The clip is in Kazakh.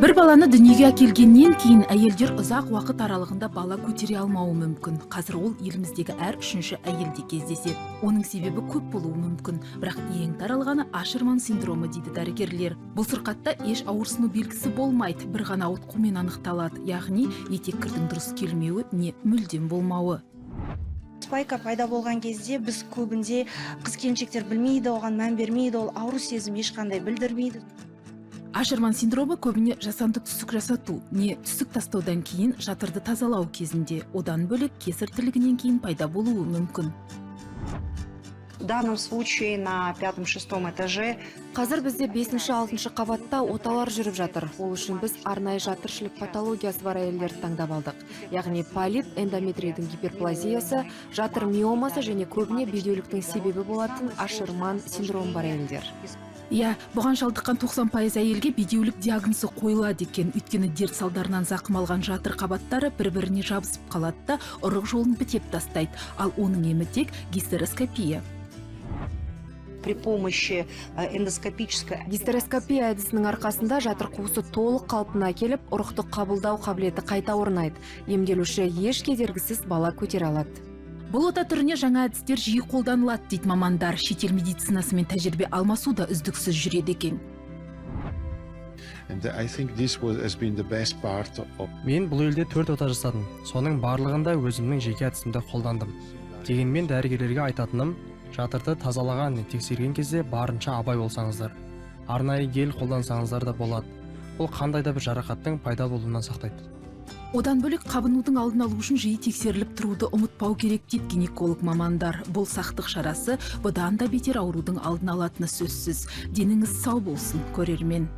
Bir баланы дүниеге әкелгеннен кейін әйелдер ұзақ уақыт аралығында бала көтере алмауы мүмкін. Қазір ол еліміздегі әр үшінші әйелде кездеседі. Оның себебі көп болуы мүмкін, бірақ ең таралғаны Ашерман синдромы дейді дәрігерлер. Бұл сырқатта еш ауырсыну белгісі болмайды, бір ғана ауытқумен анықталады, яғни етеккірдің дұрыс келмеуі не мүлдем болмауы. Спайка пайда болған кезде біз көбінде қыз-келіншектер білмейді, оған мән бермейді, ол ауру сезім ешқандай білдірмейді. Ашерман синдромы көбіне жасанды түсік жасату, не түсік тастаудан кейін жатырды тазалау кезінде, одан бөлек кесар тілігінен кейін пайда болуы мүмкін. В данном случае на 5-6 этаже Қазір бізде 5-6 қабатта оталар жүріп жатыр. Ол үшін біз арнайы жатыршылық патологиясы бар әйелдерді таңдап алдық. Яғни полип, эндометрийдің гиперплазиясы, жатыр миомасы және көбіне бедеуліктің себебі болатын Ашерман синдромы бар әйелдер. Иә, бұған шалдыққан 90% әйелге бедеулік диагнозы қойылады екен, өйткені дерт салдарынан зақым алған жатыр қабаттары бір-біріне жабысып қалады да ұрық жолын бітеп тастайды, ал оның емі тек гистероскопия. при помощи эндоскопической Гистероскопия әдісінің арқасында жатыр қуысы толық қалпына келіп, ұрықты қабылдау қабілеті қайта орнайды. Емделуші еш кедергісіз бала көтере алады. Бұл ота түріне жаңа әдістер жиі қолданылады дейді мамандар. Шетел медицинасымен тәжірибе алмасу да үздіксіз жүреді екен. Мен бұл елде 4 ота жасадым. Соның барлығында өзімнің жеке әдісімді қолдандым. Дегенмен дәрігерлерге айтатыным, жатырды тазалаған, тексерген кезде барынша абай болсаңыздар. Арнайы гель қолдансаңыздар да болады. Бұл қандай да бір жарақаттың пайда болуынан сақтайды. Одан бөлек қабынудың алдын алу үшін жиі тексеріліп тұруды ұмытпау керек дейді гинеколог мамандар. Бұл сақтық шарасы бұдан да бетер аурудың алдын алатыны сөзсіз. Деніңіз сау болсын, көрермен.